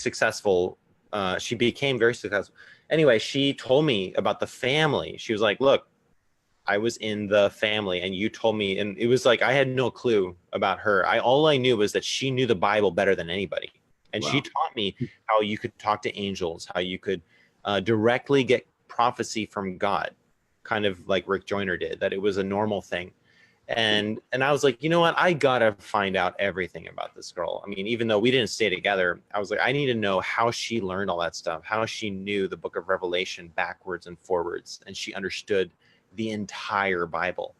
successful. She became very successful. Anyway, she told me about the family. She was like, look, I was in the family and you told me, and it was like, I had no clue about her. All I knew was that she knew the Bible better than anybody. And she taught me how you could talk to angels, how you could directly get prophecy from God, kind of like Rick Joyner did, that it was a normal thing. And I was like, you know what? I gotta find out everything about this girl. I mean, even though we didn't stay together, I was like, I need to know how she learned all that stuff, how she knew the book of Revelation backwards and forwards, and she understood the entire Bible.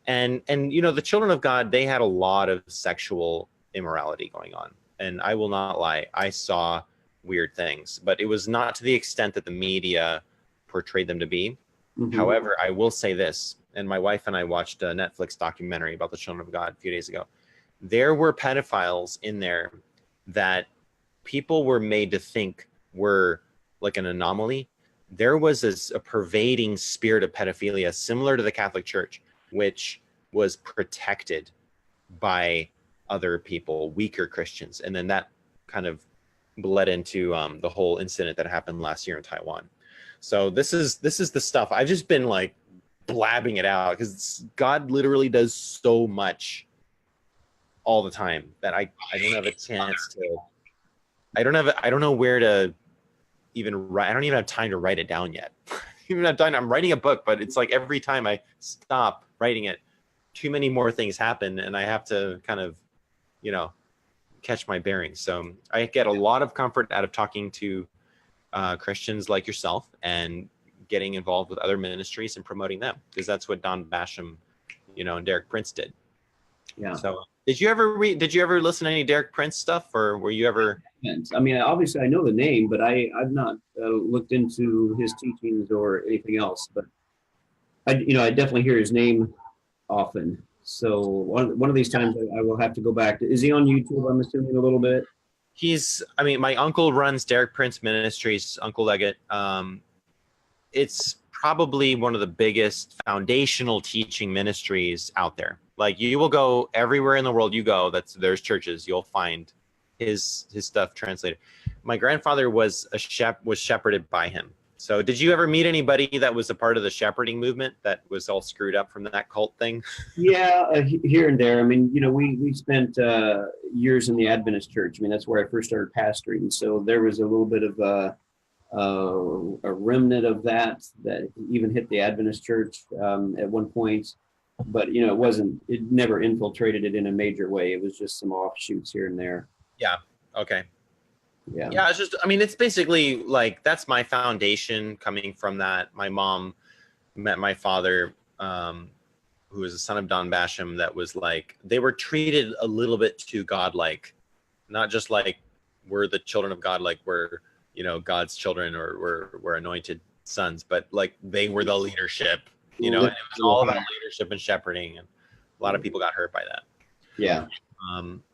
And you know, the children of God, they had a lot of sexual immorality going on. And I will not lie, I saw weird things, but it was not to the extent that the media portrayed them to be. However, I will say this, and my wife and I watched a Netflix documentary about the children of God a few days ago. There were pedophiles in there that people were made to think were like an anomaly. There was a pervading spirit of pedophilia similar to the Catholic Church, which was protected by other people, weaker Christians. And then that kind of bled into the whole incident that happened last year in Taiwan. So this is the stuff. I've just been like blabbing it out because God literally does so much all the time that I don't have a chance to. I don't know where to even write. I don't even have time to write it down yet. Even have time. I'm writing a book, but it's like every time I stop writing it, too many more things happen, and I have to kind of, you know, catch my bearings. So I get a lot of comfort out of talking to Christians like yourself and getting involved with other ministries and promoting them, because that's what Don Basham, you know, and Derek Prince did. Yeah. So did you ever listen to any Derek Prince stuff, or were you ever? I mean, obviously I know the name, but I've not looked into his teachings or anything else. But I definitely hear his name often. So one of these times I will have to go back. Is he on YouTube? I'm assuming a little bit. My uncle runs Derek Prince Ministries, Uncle Leggett. It's probably one of the biggest foundational teaching ministries out there. Like, you will go everywhere in the world you go, there's churches, you'll find his stuff translated. My grandfather was shepherded by him. So did you ever meet anybody that was a part of the shepherding movement that was all screwed up from that cult thing? Yeah, here and there. I mean, you know, we spent years in the Adventist church. I mean, that's where I first started pastoring. So there was a little bit of a remnant of that even hit the Adventist church at one point. But, you know, it never infiltrated it in a major way. It was just some offshoots here and there. Yeah. Okay. Yeah. It's basically like, that's my foundation coming from that. My mom met my father, who was a son of Don Basham, that was like, they were treated a little bit too godlike, not just like we're the children of God, like we're, you know, God's children, or we're anointed sons, but like they were the leadership, you know, and it was all about leadership and shepherding, and a lot of people got hurt by that. Yeah.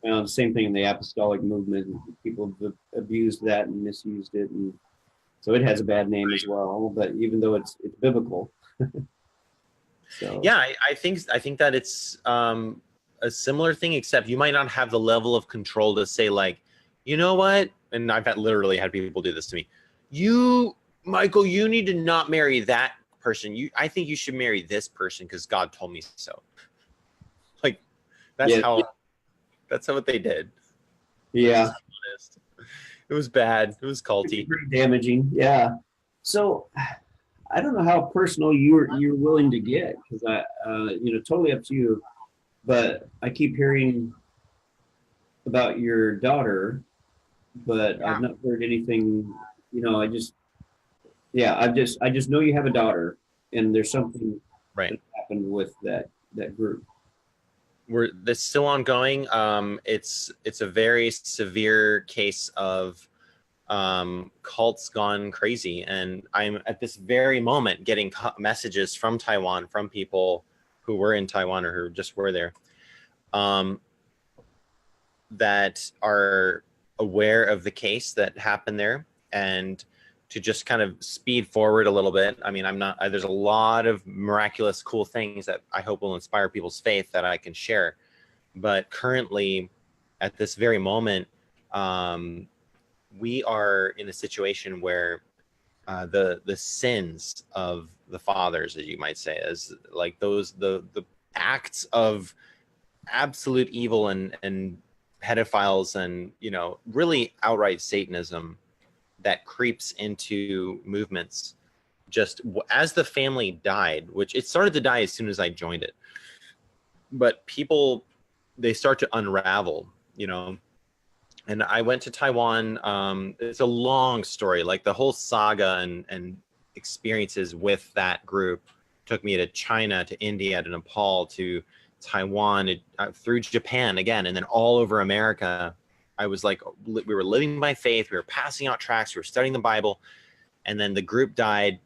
The same thing in the apostolic movement. People have abused that and misused it, and so it has a bad name as well. But even though it's biblical, so yeah, I think that it's a similar thing, except you might not have the level of control to say, like, you know what? And I've literally had people do this to me. Michael, you need to not marry that person. I think you should marry this person because God told me so. Like, that's what they did. Yeah. It was bad. It was culty. Pretty damaging. Yeah. So I don't know how personal you're willing to get, because totally up to you. But I keep hearing about your daughter, but I've not heard anything. You know, I just know you have a daughter, and there's something that happened with that group. That's still ongoing. It's a very severe case of cults gone crazy, and I'm at this very moment getting messages from Taiwan, from people who were in Taiwan or who just were there, that are aware of the case that happened there, and to just kind of speed forward a little bit. I mean, there's a lot of miraculous, cool things that I hope will inspire people's faith that I can share. But currently, at this very moment, we are in a situation where the sins of the fathers, as you might say, as like those the acts of absolute evil and pedophiles and, you know, really outright Satanism that creeps into movements. Just as the family died, which it started to die as soon as I joined it, but people, they start to unravel, you know. And I went to Taiwan. It's a long story, like the whole saga and experiences with that group took me to China, to India, to Nepal, to Taiwan, through Japan again, and then all over America. I was like, we were living by faith. We were passing out tracts. We were studying the Bible. And then the group died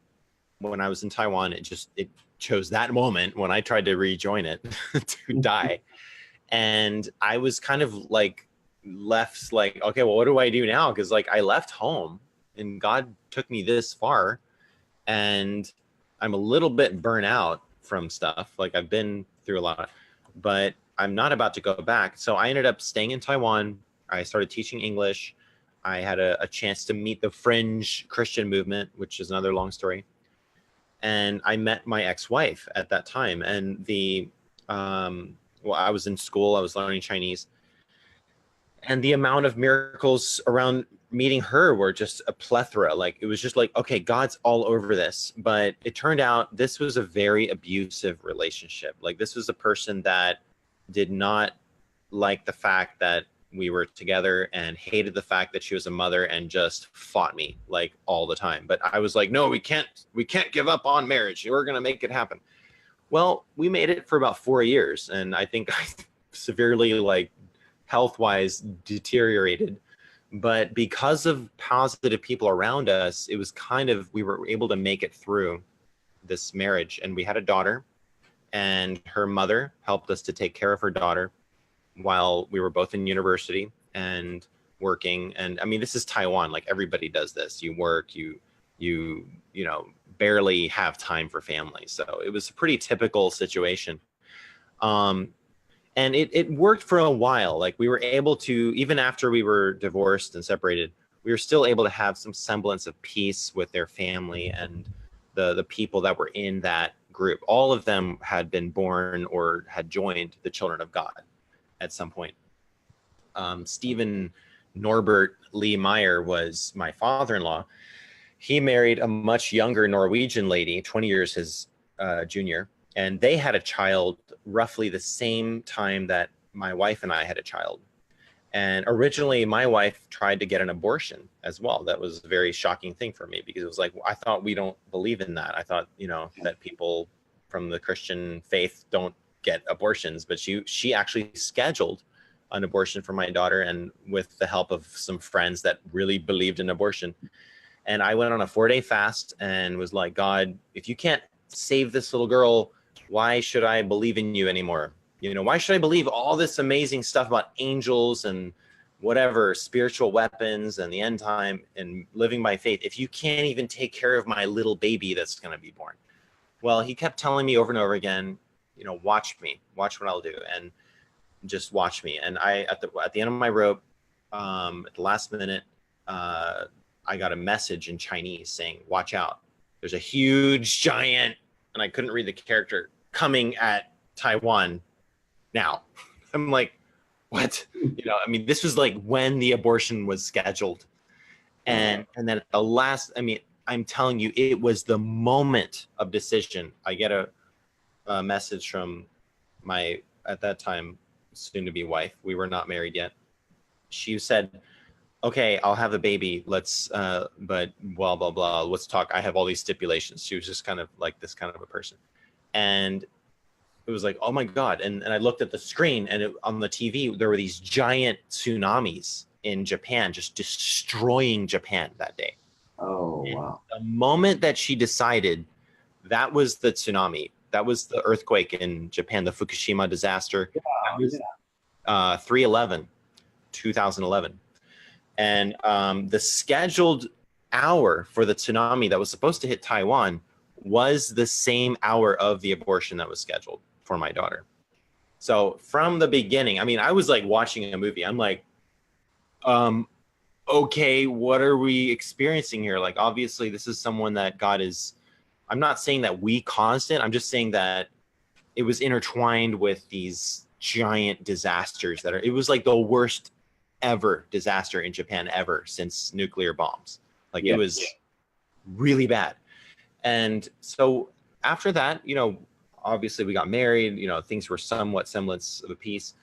when I was in Taiwan. It chose that moment when I tried to rejoin it to die. And I was kind of like left like, okay, well, what do I do now? Because like I left home and God took me this far, and I'm a little bit burnt out from stuff. Like I've been through a lot, but I'm not about to go back. So I ended up staying in Taiwan. I started teaching English. I had a chance to meet the Fringe Christian movement, which is another long story. And I met my ex-wife at that time. And well, I was in school, I was learning Chinese. And the amount of miracles around meeting her were just a plethora. Like, it was just like, okay, God's all over this. But it turned out this was a very abusive relationship. Like, this was a person that did not like the fact that we were together and hated the fact that she was a mother and just fought me like all the time. But I was like, no, we can't give up on marriage. We're going to make it happen. Well, we made it for about 4 years. And I think I severely, like, health-wise deteriorated. But because of positive people around us, it was kind of, we were able to make it through this marriage. And we had a daughter, and her mother helped us to take care of her daughter while we were both in university and working. And I mean, this is Taiwan. Like, everybody does this. You work, you know, barely have time for family. So it was a pretty typical situation. And it worked for a while. Like, we were able to, even after we were divorced and separated, we were still able to have some semblance of peace with their family and the people that were in that group. All of them had been born or had joined the Children of God at some point. Stephen Norbert Lee Meyer was my father-in-law. He married a much younger Norwegian lady, 20 years his junior, and they had a child roughly the same time that my wife and I had a child. And originally, my wife tried to get an abortion as well. That was a very shocking thing for me, because it was like, I thought we don't believe in that. I thought, you know, that people from the Christian faith don't get abortions. But she actually scheduled an abortion for my daughter, and with the help of some friends that really believed in abortion. And I went on a 4-day fast and was like, God, if you can't save this little girl, why should I believe in you anymore? You know, why should I believe all this amazing stuff about angels and whatever, spiritual weapons and the end time and living by faith, if you can't even take care of my little baby that's going to be born? Well, he kept telling me over and over again, you know, watch me, watch what I'll do, and just watch me. And I, at the end of my rope, at the last minute, I got a message in Chinese saying, watch out. There's a huge giant, and I couldn't read the character, coming at Taiwan now. I'm like, what? You know, I mean, this was like when the abortion was scheduled. And then at the last, I mean, I'm telling you, it was the moment of decision. I get a message from my, at that time, soon-to-be wife. We were not married yet. She said, okay, I'll have the baby. Let's, but blah, blah, blah. Let's talk. I have all these stipulations. She was just kind of like this kind of a person. And it was like, oh my God. And I looked at the screen, and on the TV, there were these giant tsunamis in Japan, just destroying Japan that day. Oh, wow. And the moment that she decided, that was the tsunami. That was the earthquake in Japan, the Fukushima disaster. Yeah, that was 3/11, 2011. And the scheduled hour for the tsunami that was supposed to hit Taiwan was the same hour of the abortion that was scheduled for my daughter. So from the beginning, I mean, I was like watching a movie. I'm like, okay, what are we experiencing here? Like, obviously, this is someone that God is. I'm not saying that we caused it. I'm just saying that it was intertwined with these giant disasters that are. It was like the worst ever disaster in Japan ever since nuclear bombs. Like, it was really bad. And so after that, obviously we got married. Things were somewhat semblance of a peace.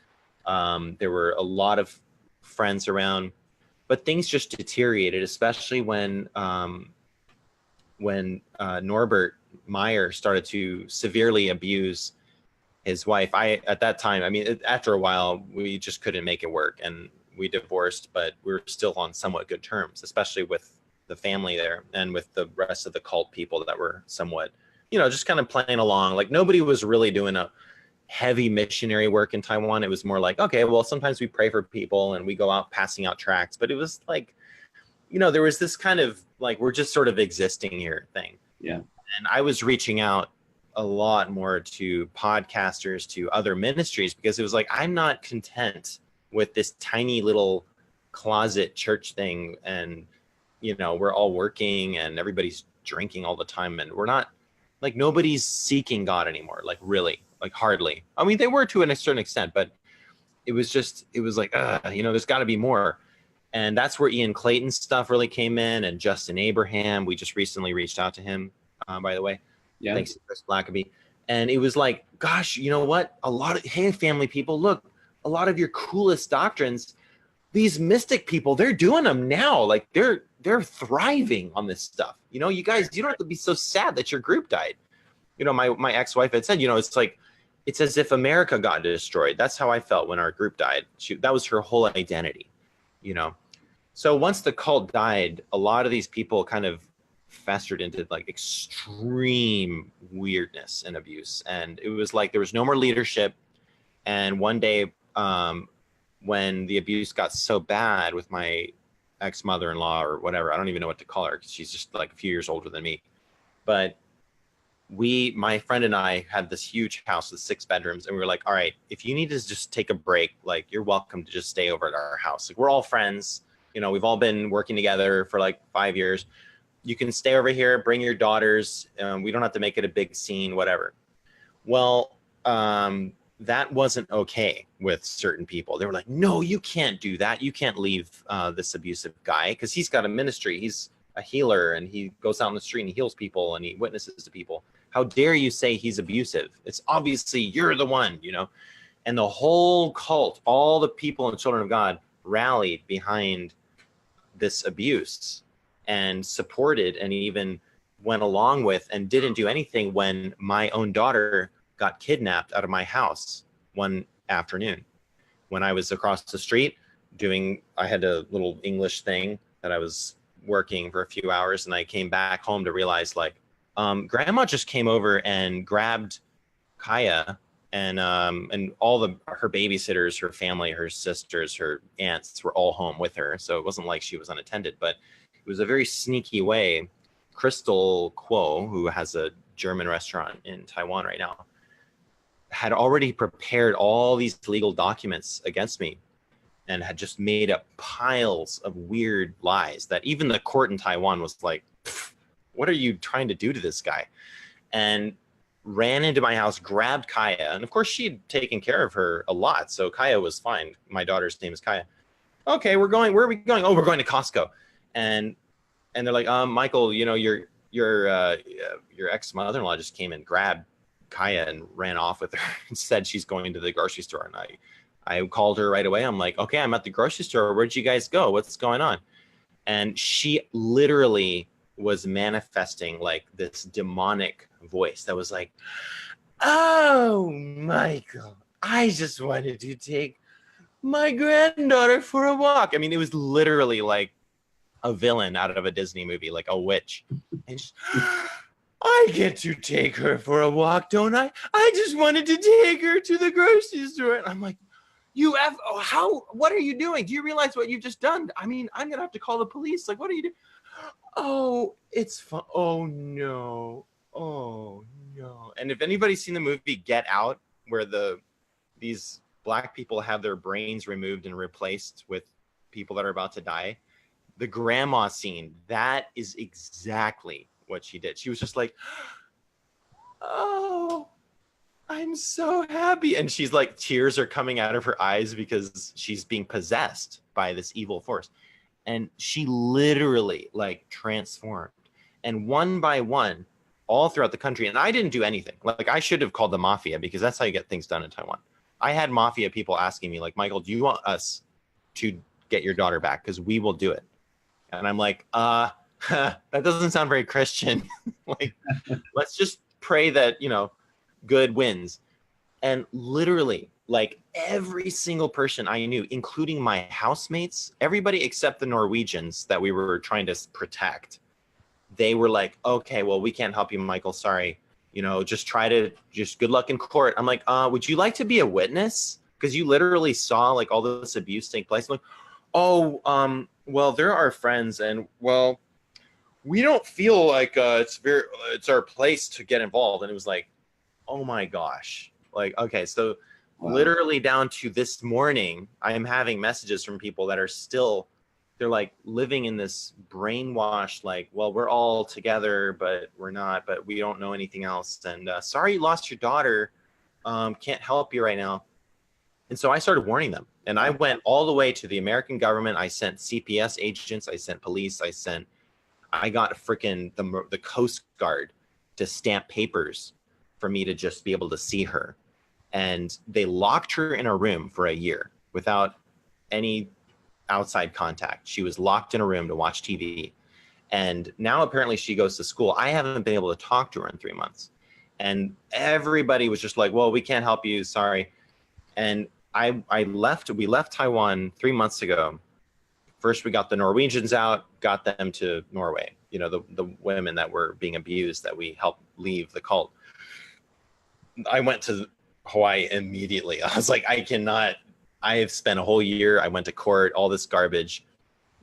There were a lot of friends around, but things just deteriorated, especially when Norbert Meyer started to severely abuse his wife. At that time, I mean, after a while, we just couldn't make it work, and we divorced, but we were still on somewhat good terms, especially with the family there and with the rest of the cult people that were somewhat, just kind of playing along. Like, nobody was really doing a heavy missionary work in Taiwan. It was more like, okay, well, sometimes we pray for people and we go out passing out tracts, but it was like, there was this kind of like, we're just sort of existing here thing. Yeah. And I was reaching out a lot more to podcasters, to other ministries, because it was like, I'm not content with this tiny little closet church thing. And, we're all working and everybody's drinking all the time. And we're not, like, nobody's seeking God anymore. Like, really, like, hardly. I mean, they were to a certain extent, but it was like, there's got to be more. And that's where Ian Clayton's stuff really came in, and Justin Abraham. We just recently reached out to him, by the way. Yeah. Thanks to Chris Blackaby. And it was like, gosh, you know what? Hey, family people, look, a lot of your coolest doctrines, these mystic people, they're doing them now. Like, they're thriving on this stuff. You guys, you don't have to be so sad that your group died. My ex-wife had said, it's like, it's as if America got destroyed. That's how I felt when our group died. That was her whole identity, So once the cult died, a lot of these people kind of festered into like extreme weirdness and abuse. And it was like there was no more leadership. And one day, when the abuse got so bad with my ex-mother-in-law or whatever, I don't even know what to call her because she's just like a few years older than me. But my friend and I had this huge house with 6 bedrooms, and we were like, all right, if you need to just take a break, like, you're welcome to just stay over at our house. Like, we're all friends. We've all been working together for like 5 years. You can stay over here, bring your daughters. We don't have to make it a big scene, whatever. Well, that wasn't okay with certain people. They were like, no, you can't do that. You can't leave this abusive guy because he's got a ministry. He's a healer, and he goes out on the street and he heals people and he witnesses to people. How dare you say he's abusive? It's obviously you're the one, And the whole cult, all the people and children of God rallied behind this abuse and supported and even went along with and didn't do anything when my own daughter got kidnapped out of my house one afternoon when I was across the street I had a little English thing that I was working for a few hours, and I came back home to realize, like, grandma just came over and grabbed Kaya and all her babysitters, her family, her sisters, her aunts were all home with her. So it wasn't like she was unattended, but it was a very sneaky way. Crystal Kuo, who has a German restaurant in Taiwan right now, had already prepared all these legal documents against me and had just made up piles of weird lies that even the court in Taiwan was like, what are you trying to do to this guy? And ran into my house, grabbed Kaya. And of course, she'd taken care of her a lot. So Kaya was fine. My daughter's name is Kaya. Okay, where are we going? Oh, we're going to Costco. And they're like, Michael, your ex-mother-in-law just came and grabbed Kaya and ran off with her and said she's going to the grocery store. And I called her right away. I'm like, okay, I'm at the grocery store. Where'd you guys go? What's going on? And she literally was manifesting like this demonic voice that was like, oh, Michael, I just wanted to take my granddaughter for a walk. I mean, it was literally like a villain out of a Disney movie, like a witch. And just, I get to take her for a walk, don't I? I just wanted to take her to the grocery store. And I'm like, what are you doing? Do you realize what you've just done? I mean, I'm going to have to call the police. Like, what are you doing? Oh, it's fun. Oh, no. Oh, no. And if anybody's seen the movie Get Out, where these black people have their brains removed and replaced with people that are about to die, the grandma scene, that is exactly what she did. She was just like, oh, I'm so happy. And she's like, tears are coming out of her eyes because she's being possessed by this evil force. And she literally like transformed. And one by one, all throughout the country, and I didn't do anything. Like I should have called the mafia, because that's how you get things done in Taiwan. I had mafia people asking me like, Michael, do you want us to get your daughter back? Because we will do it. And I'm like, that doesn't sound very Christian. Like, let's just pray that, you know, good wins. And literally, like every single person I knew, including my housemates, everybody except the Norwegians that we were trying to protect, they were like, okay, well, we can't help you, Michael. Sorry. You know, just good luck in court. I'm like, would you like to be a witness? Because you literally saw like all this abuse take place. I'm like, oh, well, they're our friends, and well, we don't feel like it's our place to get involved. And it was like, oh my gosh. Like, okay, so literally down to this morning, I am having messages from people that are still, they're like living in this brainwashed, like, well, we're all together, but we're not, but we don't know anything else. And sorry you lost your daughter. Can't help you right now. And so I started warning them. And I went all the way to the American government. I sent CPS agents. I sent police. I got freaking the Coast Guard to stamp papers for me to just be able to see her. And they locked her in a room for a year without any outside contact. She was locked in a room to watch TV. And now apparently she goes to school. I haven't been able to talk to her in 3 months. And everybody was just like, well, we can't help you. Sorry. And we left Taiwan 3 months ago. First, we got the Norwegians out, got them to Norway, you know, the women that were being abused that we helped leave the cult. I went to Hawaii immediately. I was like, I have spent a whole year. I went to court, all this garbage.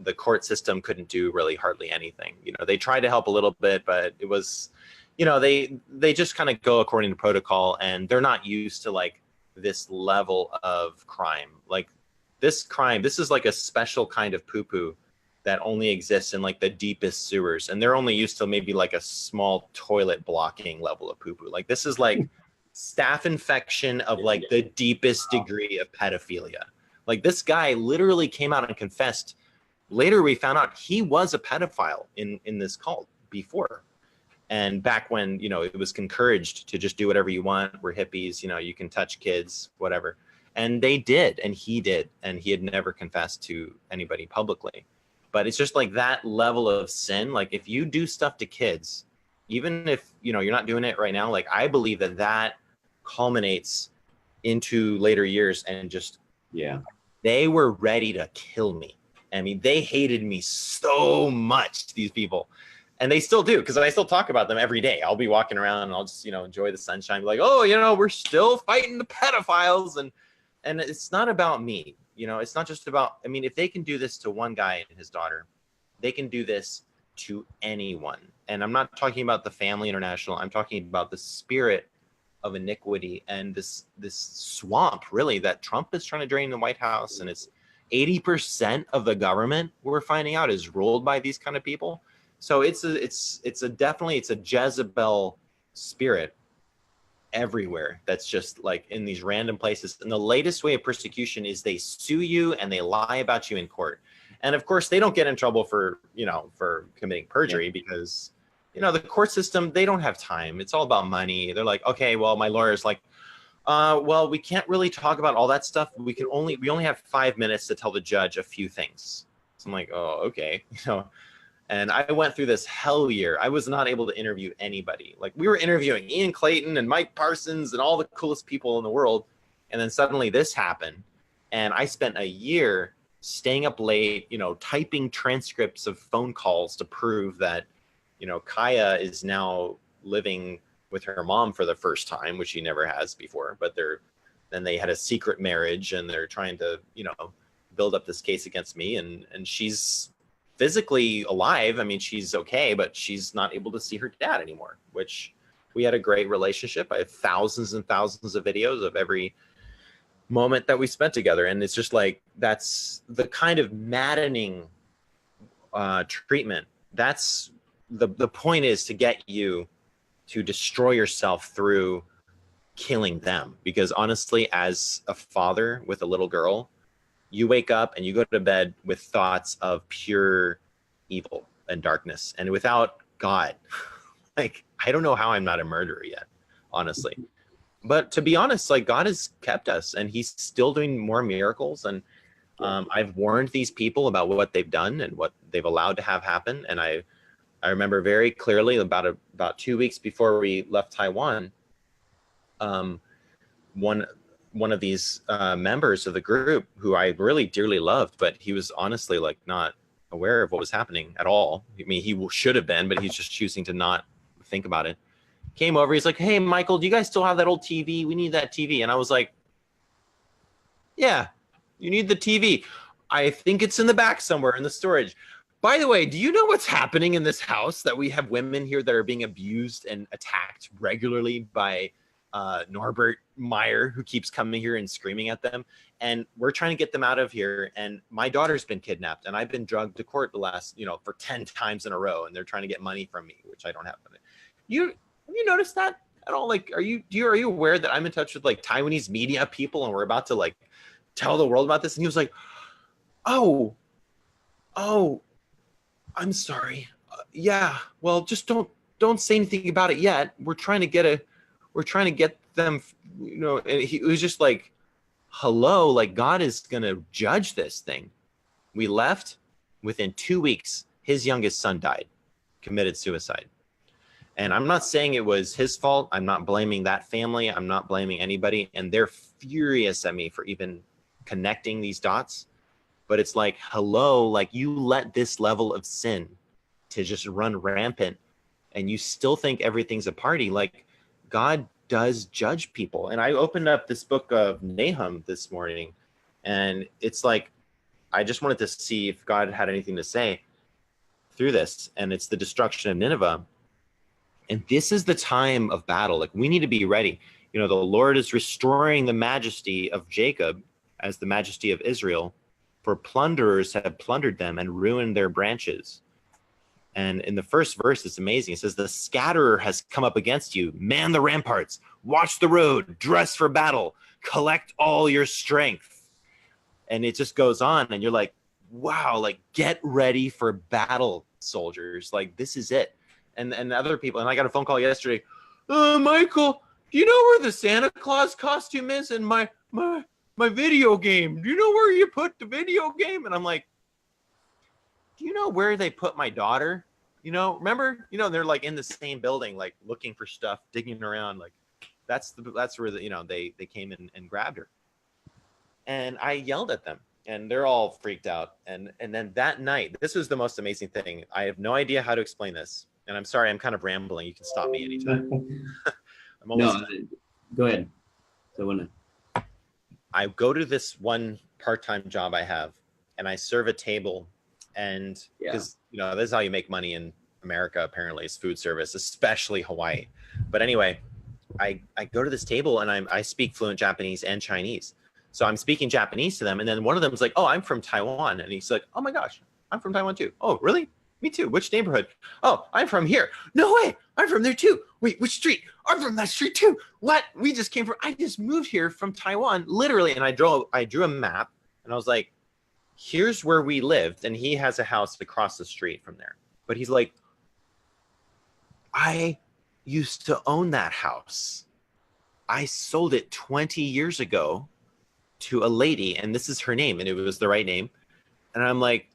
The court system couldn't do really hardly anything. You know, they tried to help a little bit, but it was, you know, they just kind of go according to protocol, and they're not used to like this level of crime. Like this is like a special kind of poo-poo that only exists in like the deepest sewers. And they're only used to maybe like a small toilet blocking level of poo-poo. Like this is like staph infection of like the deepest degree of pedophilia. Like this guy literally came out and confessed. Later we found out he was a pedophile in this cult before. And back when, you know, it was encouraged to just do whatever you want. We're hippies, you know, you can touch kids, whatever. And they did, and he did. And he had never confessed to anybody publicly. But it's just like that level of sin. Like if you do stuff to kids, even if, you know, you're not doing it right now, like I believe that culminates into later years. And just, yeah, they were ready to kill me. I mean, they hated me so much, these people. And they still do, because I still talk about them every day. I'll be walking around and I'll just, you know, enjoy the sunshine. Be like, oh, you know, we're still fighting the pedophiles. And it's not about me. You know, it's not just about, I mean, if they can do this to one guy and his daughter, they can do this to anyone. And I'm not talking about the Family International. I'm talking about the spirit of iniquity and this swamp, really, that Trump is trying to drain the White House. And it's 80% of the government, we're finding out, is ruled by these kind of people. So it's a Jezebel spirit everywhere that's just like in these random places. And the latest way of persecution is they sue you and they lie about you in court. And of course they don't get in trouble for, you know, for committing perjury, because, you know, the court system, they don't have time. It's all about money. They're like, okay, well, my lawyer's like, well, we can't really talk about all that stuff. We only have 5 minutes to tell the judge a few things. So I'm like, oh, okay. You know, and I went through this hell year. I was not able to interview anybody. Like we were interviewing Ian Clayton and Mike Parsons and all the coolest people in the world. And then suddenly this happened. And I spent a year staying up late, you know, typing transcripts of phone calls to prove that, you know, Kaya is now living with her mom for the first time, which she never has before. But then they had a secret marriage, and they're trying to, you know, build up this case against me. And she's physically alive. I mean, she's okay, but she's not able to see her dad anymore, which we had a great relationship. I have thousands and thousands of videos of every moment that we spent together. And it's just like, that's the kind of maddening treatment. That's the point, is to get you to destroy yourself through killing them. Because honestly, as a father with a little girl, you wake up and you go to bed with thoughts of pure evil and darkness, and without God, like, I don't know how I'm not a murderer yet, honestly. But to be honest, like, God has kept us, and he's still doing more miracles. And I've warned these people about what they've done and what they've allowed to have happen. And I remember very clearly about 2 weeks before we left Taiwan, one of these members of the group, who I really dearly loved, but he was honestly like not aware of what was happening at all. I mean, he should have been, but he's just choosing to not think about it. Came over, he's like, "Hey, Michael, do you guys still have that old TV? We need that TV." And I was like, "Yeah, you need the TV. I think it's in the back somewhere in the storage. By the way, do you know what's happening in this house? That we have women here that are being abused and attacked regularly by Norbert Meyer, who keeps coming here and screaming at them. And we're trying to get them out of here. And my daughter's been kidnapped, and I've been drugged to court the last, for 10 times in a row. And they're trying to get money from me, which I don't have. Have you noticed that at all? Like, are you aware that I'm in touch with like Taiwanese media people, and we're about to like tell the world about this?" And he was like, oh, I'm sorry. Yeah, well, just don't say anything about it yet. We're trying to get them, and he was just like, hello, like, God is going to judge this thing. We left. Within 2 weeks, his youngest son died, committed suicide. And I'm not saying it was his fault. I'm not blaming that family. I'm not blaming anybody. And they're furious at me for even connecting these dots. But it's like, hello, like, you let this level of sin to just run rampant, and you still think everything's a party. Like, God does judge people. And I opened up this book of Nahum this morning, and it's like, I just wanted to see if God had anything to say through this. And it's the destruction of Nineveh. And this is the time of battle. Like, we need to be ready. The Lord is restoring the majesty of Jacob as the majesty of Israel, for plunderers have plundered them and ruined their branches. And in the first verse, it's amazing. It says, "The scatterer has come up against you. Man the ramparts, watch the road, dress for battle, collect all your strength." And it just goes on. And you're like, wow, like, get ready for battle, soldiers. Like, this is it. And other people, and I got a phone call yesterday. "Michael, do you know where the Santa Claus costume is in my video game? Do you know where you put the video game?" And I'm like, do you know where they put my daughter? Remember, they're like in the same building, like looking for stuff, digging around. Like, that's where they came in and grabbed her. And I yelled at them, and they're all freaked out. And then that night, this was the most amazing thing. I have no idea how to explain this. And I'm sorry, I'm kind of rambling. You can stop me anytime. Go ahead. So I go to this one part-time job I have, and I serve a table. And because this is how you make money in America, apparently, is food service, especially Hawaii. But anyway, I go to this table, and I speak fluent Japanese and Chinese. So I'm speaking Japanese to them, and then one of them is like, "Oh, I'm from Taiwan." And he's like, "Oh my gosh, I'm from Taiwan too." "Oh, really? Me too. Which neighborhood?" "Oh, I'm from here." "No way, I'm from there too." "Wait, which street?" "I'm from that street too." "What? I just moved here from Taiwan, literally." And I drew a map, and I was like, here's where we lived. And he has a house across the street from there. But he's like, "I used to own that house. I sold it 20 years ago to a lady, and this is her name." And it was the right name. And I'm like,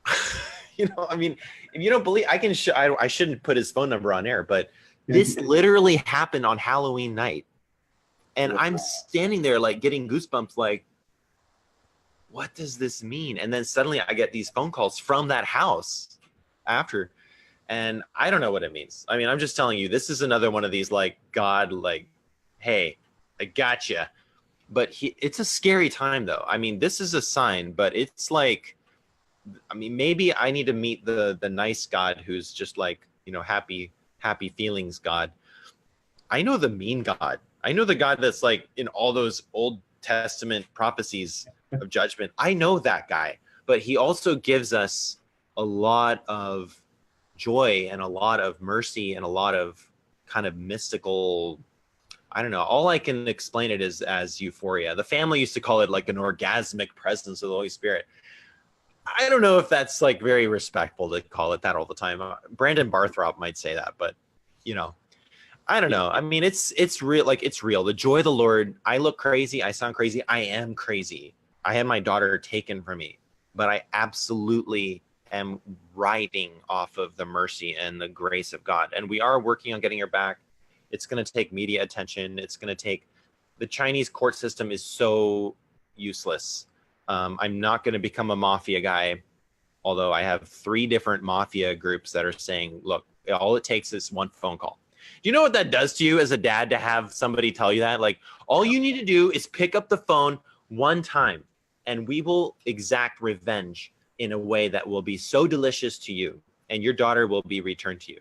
I mean, if you don't believe, I shouldn't put his phone number on air, but this literally happened on Halloween night. And I'm standing there like getting goosebumps, like, what does this mean? And then suddenly I get these phone calls from that house after, and I don't know what it means. I mean, I'm just telling you, this is another one of these, like, God, like, hey, I gotcha. But it's a scary time, though. I mean, this is a sign, but it's like, I mean, maybe I need to meet the nice God who's just like, happy feelings God. I know the mean God. I know the God that's like in all those Old Testament prophecies of judgment. I know that guy, but he also gives us a lot of joy and a lot of mercy and a lot of kind of mystical, I don't know. All I can explain it is as euphoria. The family used to call it like an orgasmic presence of the Holy Spirit. I don't know if that's like very respectful to call it that all the time. Brandon Barthrop might say that, but you know, I don't know. I mean, it's real. Like, it's real. The joy of the Lord. I look crazy. I sound crazy. I am crazy. I had my daughter taken from me, but I absolutely am riding off of the mercy and the grace of God. And we are working on getting her back. It's going to take media attention. It's going to take, the Chinese court system is so useless. I'm not going to become a mafia guy, although I have 3 different mafia groups that are saying, look, all it takes is one phone call. Do you know what that does to you as a dad to have somebody tell you that? Like, all you need to do is pick up the phone one time and we will exact revenge in a way that will be so delicious to you, and your daughter will be returned to you.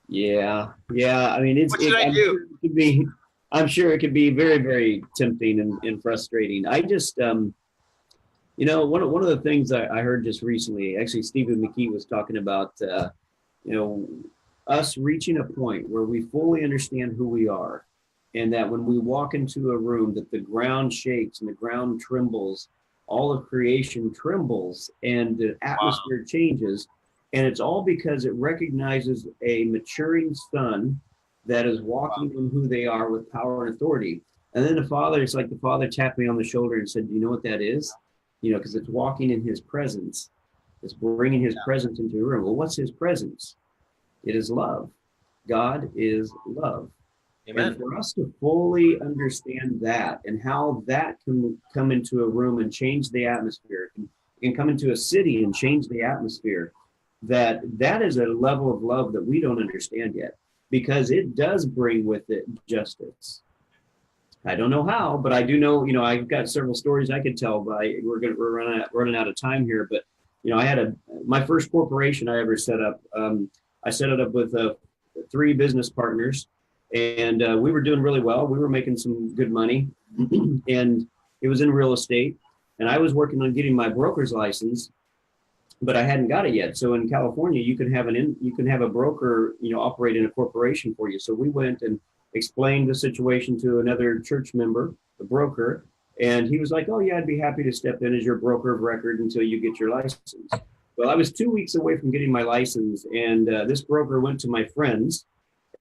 Yeah. I mean, what should I do? I'm sure it could be very, very tempting and frustrating. I just, you know, one of the things I heard just recently, actually, Stephen McKee was talking about, you know, us reaching a point where we fully understand who we are, and that when we walk into a room, that the ground shakes and the ground trembles, all of creation trembles, and the atmosphere changes. And it's all because it recognizes a maturing son that is walking in who they are with power and authority. And then the father, it's like the father tapped me on the shoulder and said, do you know what that is? You know, because it's walking in his presence. It's bringing his presence into the room. Well, what's his presence? It is love. God is love. Amen. And for us to fully understand that and how that can come into a room and change the atmosphere, and come into a city and change the atmosphere, that is a level of love that we don't understand yet, because it does bring with it justice. I don't know how, but I do know, you know, I've got several stories I could tell, but we're running out of time here. But, you know, I had my first corporation I ever set up. I set it up with 3 business partners, and we were doing really well. We were making some good money, and it was in real estate. And I was working on getting my broker's license, but I hadn't got it yet. So in California, you can have a broker, you know, operate in a corporation for you. So we went and explained the situation to another church member, the broker, and he was like, "Oh yeah, I'd be happy to step in as your broker of record until you get your license." Well, I was 2 weeks away from getting my license, and this broker went to my friends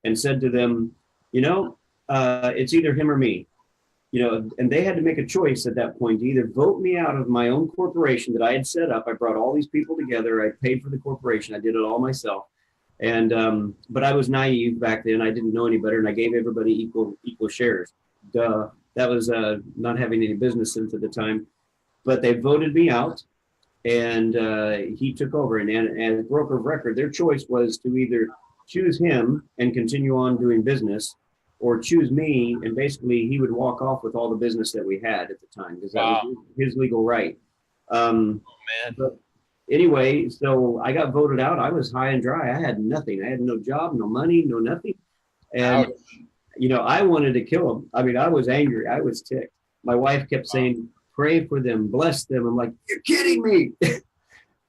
and said to them, "You know, it's either him or me." You know, and they had to make a choice at that point to either vote me out of my own corporation that I had set up. I brought all these people together. I paid for the corporation. I did it all myself. And but I was naive back then. I didn't know any better, and I gave everybody equal shares. Duh. That was not having any business sense at the time. But they voted me out, and he took over. And as broker of record, their choice was to either choose him and continue on doing business, or choose me, and basically he would walk off with all the business that we had at the time, because that was his legal right. Oh, man. But anyway, so I got voted out. I was high and dry. I had nothing. I had no job, no money, no nothing. And, Ouch. you know, I wanted to kill him. I mean, I was angry. I was ticked. My wife kept saying, pray for them, bless them. I'm like, you're kidding me.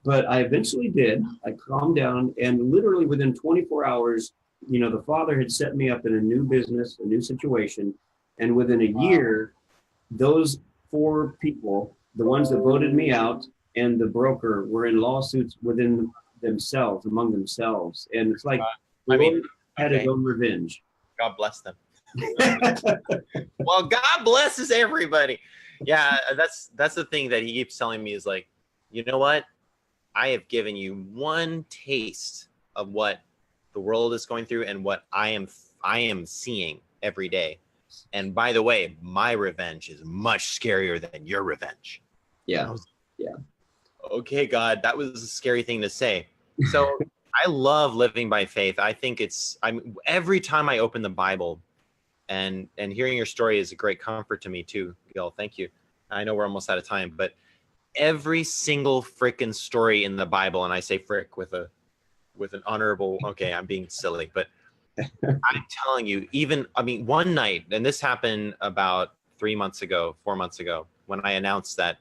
But I eventually did. I calmed down, and literally within 24 hours, you know, the father had set me up in a new business, a new situation. And within a year, those 4 people, the ones that voted me out and the broker, were in lawsuits within themselves, among themselves. And it's like, I mean, had his own revenge. God bless them. Well, God blesses everybody. Yeah, that's the thing that he keeps telling me is like, you know what? I have given you one taste of what the world is going through and what I am seeing every day. And by the way, my revenge is much scarier than your revenge. Yeah. Yeah. Okay, God, that was a scary thing to say. So I love living by faith. I think every time I open the Bible, and hearing your story is a great comfort to me too, Gil. Thank you. I know we're almost out of time, but every single frickin' story in the Bible, and I say frick with an honorable, okay, I'm being silly, but I'm telling you, one night, and this happened about 4 months ago, when I announced that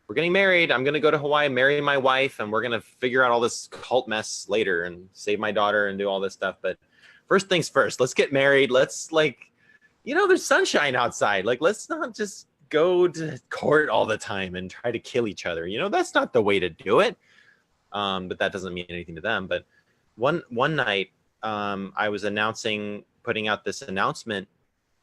we're getting married. I'm going to go to Hawaii, marry my wife, and we're going to figure out all this cult mess later and save my daughter and do all this stuff. But first things first, let's get married. Let's there's sunshine outside. Like, let's not just go to court all the time and try to kill each other. That's not the way to do it. But that doesn't mean anything to them. But one night, I was putting out this announcement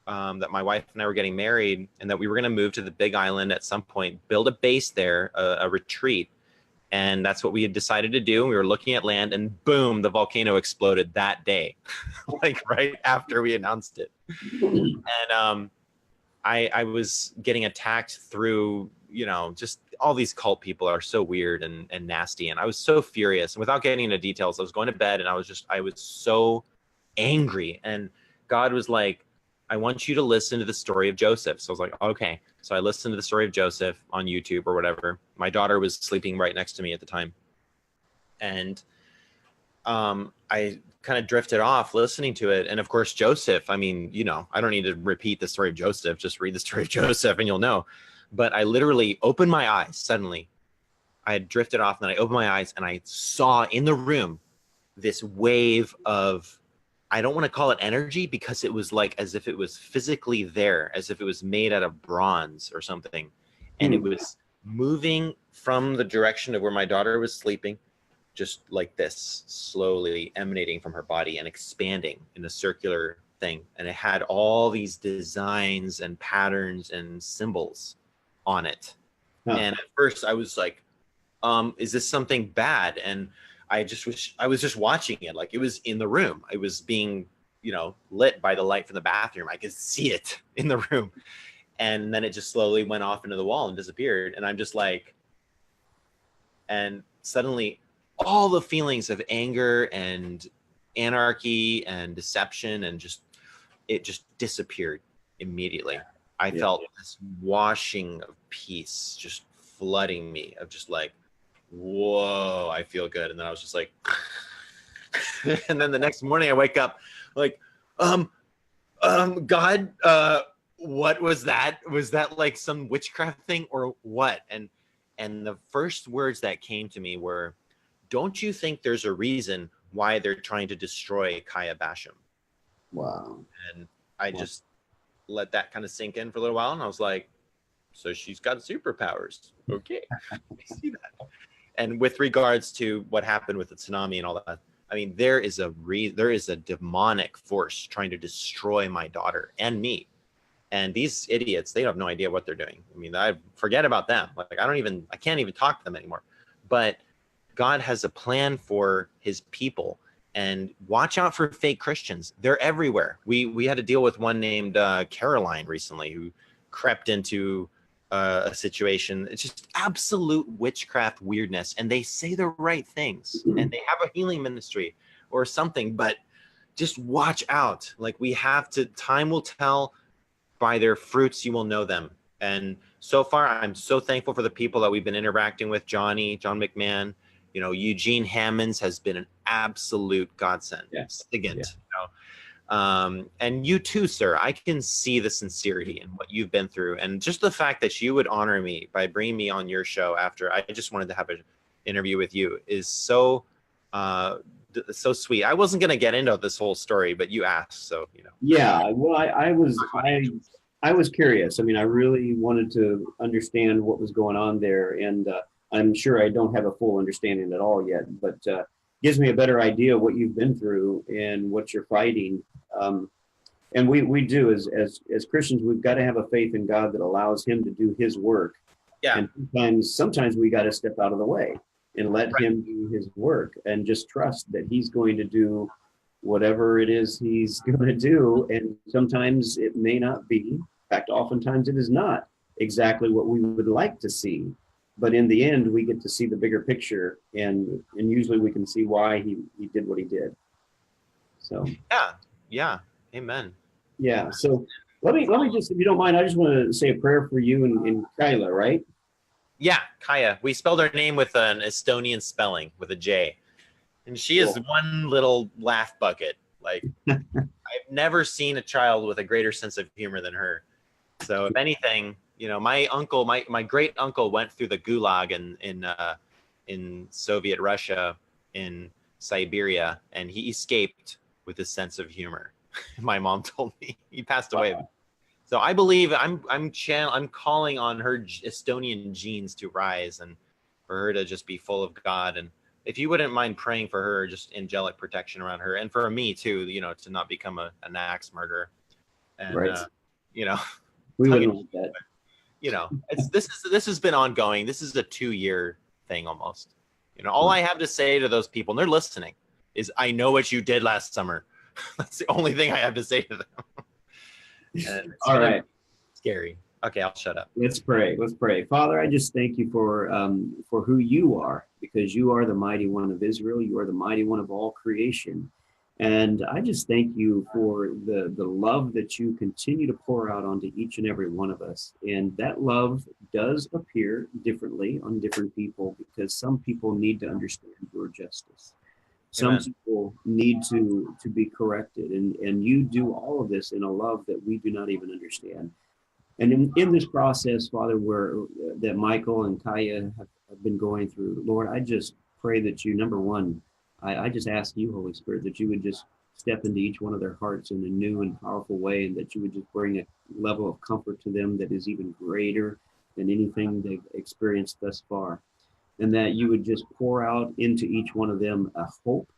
that my wife and I were getting married and that we were going to move to the Big Island at some point, build a base there, a retreat. And that's what we had decided to do. We were looking at land and boom, the volcano exploded that day, like right after we announced it. And I was getting attacked through, just all these cult people are so weird and nasty. And I was so furious. And without getting into details, I was going to bed and I was so angry. And God was like, I want you to listen to the story of Joseph. So I was like, okay. So I listened to the story of Joseph on YouTube or whatever. My daughter was sleeping right next to me at the time. And I kind of drifted off listening to it. And of course, Joseph, I don't need to repeat the story of Joseph. Just read the story of Joseph and you'll know. But I literally opened my eyes suddenly. I had drifted off and then I opened my eyes and I saw in the room this wave of, I don't want to call it energy because it was like as if it was physically there, as if it was made out of bronze or something. And it was moving from the direction of where my daughter was sleeping, just like this, slowly emanating from her body and expanding in a circular thing. And it had all these designs and patterns and symbols on it. Huh. And at first I was like, is this something bad? And I was just watching it. Like, it was in the room. It was being, lit by the light from the bathroom. I could see it in the room. And then it just slowly went off into the wall and disappeared. And I'm just like, and suddenly all the feelings of anger and anarchy and deception and it just disappeared immediately. I felt this washing of peace just flooding me of just like, whoa, I feel good. And then I was just like, and then the next morning I wake up like, God, what was that? Was that like some witchcraft thing or what? And the first words that came to me were, don't you think there's a reason why they're trying to destroy Kaya Basham? Wow. And I just let that kind of sink in for a little while. And I was like, so she's got superpowers. Okay. I see that. And with regards to what happened with the tsunami and all that, there is a demonic force trying to destroy my daughter and me. And these idiots, they have no idea what they're doing. I forget about them. Like, I can't even talk to them anymore. But God has a plan for his people, and watch out for fake Christians. They're everywhere. We had to deal with one named Caroline recently who crept into a situation. It's just absolute witchcraft weirdness. And they say the right things and they have a healing ministry or something, but just watch out. Like, time will tell. By their fruits, you will know them. And so far, I'm so thankful for the people that we've been interacting with. John McMahon, Eugene Hammonds has been an absolute godsend. Yes. Again, and you too, sir. I can see the sincerity in what you've been through, and just the fact that you would honor me by bringing me on your show after I just wanted to have an interview with you is so sweet. I wasn't going to get into this whole story, but you asked, so Yeah, well, I was curious. I really wanted to understand what was going on there, and I'm sure I don't have a full understanding at all yet, but gives me a better idea of what you've been through and what you're fighting. And we do as Christians, we've got to have a faith in God that allows him to do his work. Yeah. And sometimes we got to step out of the way and let him do his work and just trust that he's going to do whatever it is he's going to do. And sometimes it may not be. In fact, oftentimes it is not exactly what we would like to see. But in the end, we get to see the bigger picture, and usually we can see why he did what he did. So yeah, amen. Yeah. So let me just, if you don't mind, I just want to say a prayer for you and Kyla, right? Yeah, Kaya. We spelled her name with an Estonian spelling with a J, and she is one little laugh bucket. Like, I've never seen a child with a greater sense of humor than her. So if anything, my uncle, my great uncle went through the gulag in Soviet Russia, in Siberia, and he escaped with a sense of humor. My mom told me he passed away. Wow. So I believe I'm calling on her Estonian genes to rise, and for her to just be full of God. And if you wouldn't mind praying for her, just angelic protection around her, and for me too, to not become an axe murderer. And Right. you know, We wouldn't want that. this has been ongoing. This is a 2-year thing almost. All I have to say to those people, and they're listening, is I know what you did last summer. That's the only thing I have to say to them. And All right. Scary. Okay, I'll shut up. Let's pray. Let's pray. Father, I just thank you for who you are, because you are the mighty one of Israel. You are the mighty one of all creation. And I just thank you for the love that you continue to pour out onto each and every one of us. And that love does appear differently on different people, because some people need to understand your justice. Some Amen. people need to be corrected. And you do all of this in a love that we do not even understand. And in this process, Father, that Michael and Kaya have been going through, Lord, I just pray that you, number one, I just ask you, Holy Spirit, that you would just step into each one of their hearts in a new and powerful way, and that you would just bring a level of comfort to them that is even greater than anything they've experienced thus far. And that you would just pour out into each one of them a hope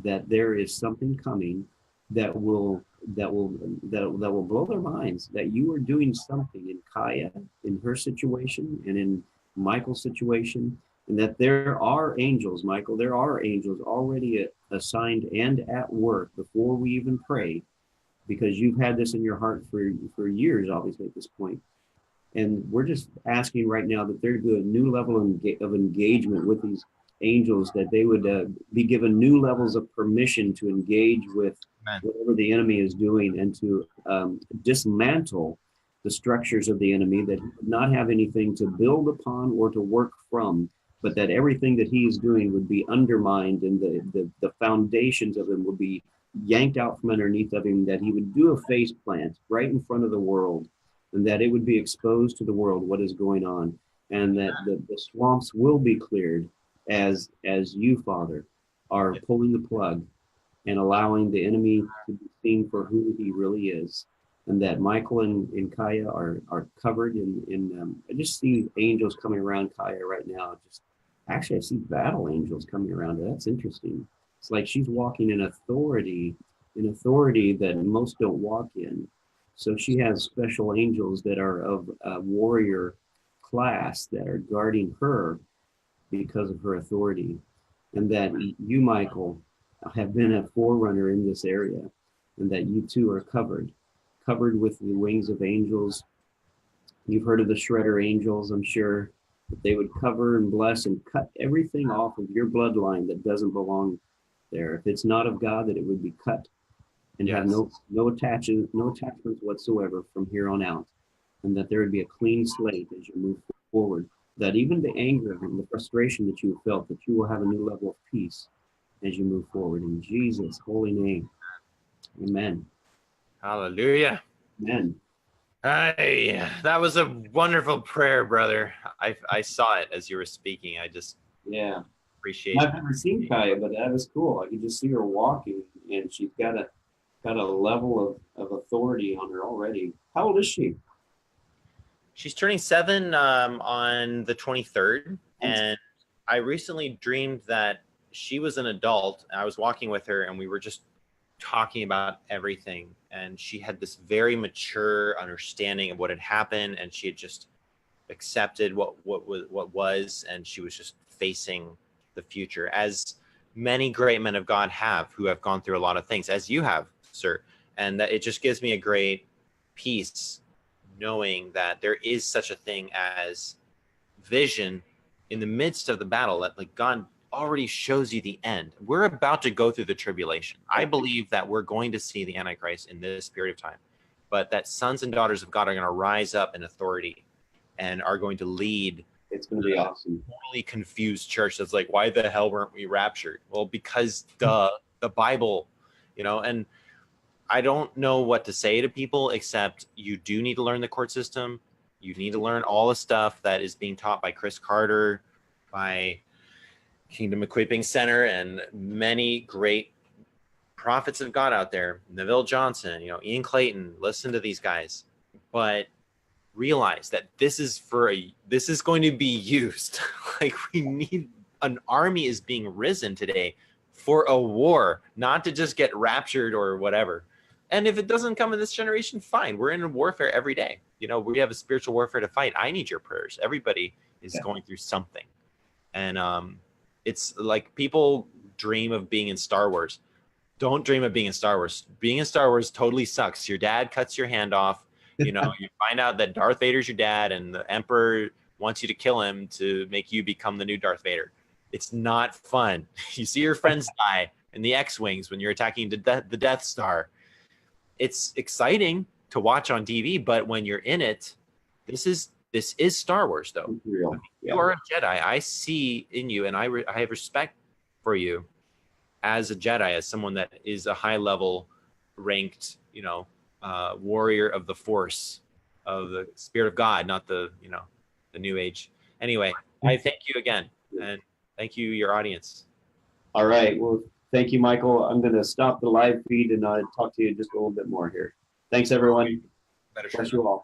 that there is something coming that will blow their minds, that you are doing something in Kaya, in her situation, and in Michael's situation, and that there are angels, Michael, there are angels already assigned and at work before we even pray, because you've had this in your heart for years, obviously, at this point. And we're just asking right now that there be a new level of engagement with these angels, that they would be given new levels of permission to engage with Amen. Whatever the enemy is doing, and to dismantle the structures of the enemy, that he would not have anything to build upon or to work from, but that everything that he is doing would be undermined, and the foundations of him would be yanked out from underneath of him, that he would do a face plant right in front of the world, and that it would be exposed to the world what is going on, and that the swamps will be cleared as you, Father, are pulling the plug and allowing the enemy to be seen for who he really is. And that Michael and Kaya are covered in I just see angels coming around Kaya right now. Actually, I see battle angels coming around her. That's interesting. It's like she's walking in authority that most don't walk in. So she has special angels that are of a warrior class that are guarding her because of her authority. And that you, Michael, have been a forerunner in this area, and that you too are covered with the wings of angels. You've heard of the shredder angels, I'm sure, that they would cover and bless and cut everything off of your bloodline that doesn't belong there. If it's not of God, that it would be cut and have no attachments whatsoever from here on out, and that there would be a clean slate as you move forward. That even the anger and the frustration that you felt, that you will have a new level of peace as you move forward. In Jesus' holy name, amen. Hallelujah. Amen. That was a wonderful prayer, brother. I saw it as you were speaking. I just appreciate it. I've never seen Kaya, but that was cool. I could just see her walking, and she's got a level of authority on her already. How old is she? She's turning 7 on the 23rd, and I recently dreamed that she was an adult. I was walking with her, and we were just talking about everything, and she had this very mature understanding of what had happened, and she had just accepted what was, and she was just facing the future, as many great men of God have, who have gone through a lot of things, as you have, sir. And that it just gives me a great peace knowing that there is such a thing as vision in the midst of the battle, that like God already shows you the end. We're about to go through the tribulation. I believe that we're going to see the Antichrist in this period of time, but that sons and daughters of God are going to rise up in authority and are going to lead. It's going to be awesome. Totally confused church that's like, why the hell weren't we raptured? Well, because the Bible, and I don't know what to say to people except you do need to learn the court system. You need to learn all the stuff that is being taught by Chris Carter, by Kingdom Equipping Center, and many great prophets of God out there. Neville Johnson, Ian Clayton. Listen to these guys, but realize that this is going to be used. Like, we need an army is being risen today for a war, not to just get raptured or whatever. And if it doesn't come in this generation, fine. We're in warfare every day. We have a spiritual warfare to fight. I need your prayers. Everybody is going through something. And it's like people dream of being in Star Wars. Don't dream of being in Star Wars. Being in Star Wars totally sucks. Your dad cuts your hand off. You find out that Darth Vader's your dad and the Emperor wants you to kill him to make you become the new Darth Vader. It's not fun. You see your friends die in the X-Wings when you're attacking the Death Star. It's exciting to watch on TV, but when you're in it, this is Star Wars, though. Real. You are a Jedi. I see in you, and I have respect for you as a Jedi, as someone that is a high-level ranked, warrior of the Force, of the Spirit of God, not the New Age. Anyway, I thank you again, and thank you, your audience. All right. Well, thank you, Michael. I'm going to stop the live feed and talk to you just a little bit more here. Thanks, everyone. Better Bless you all.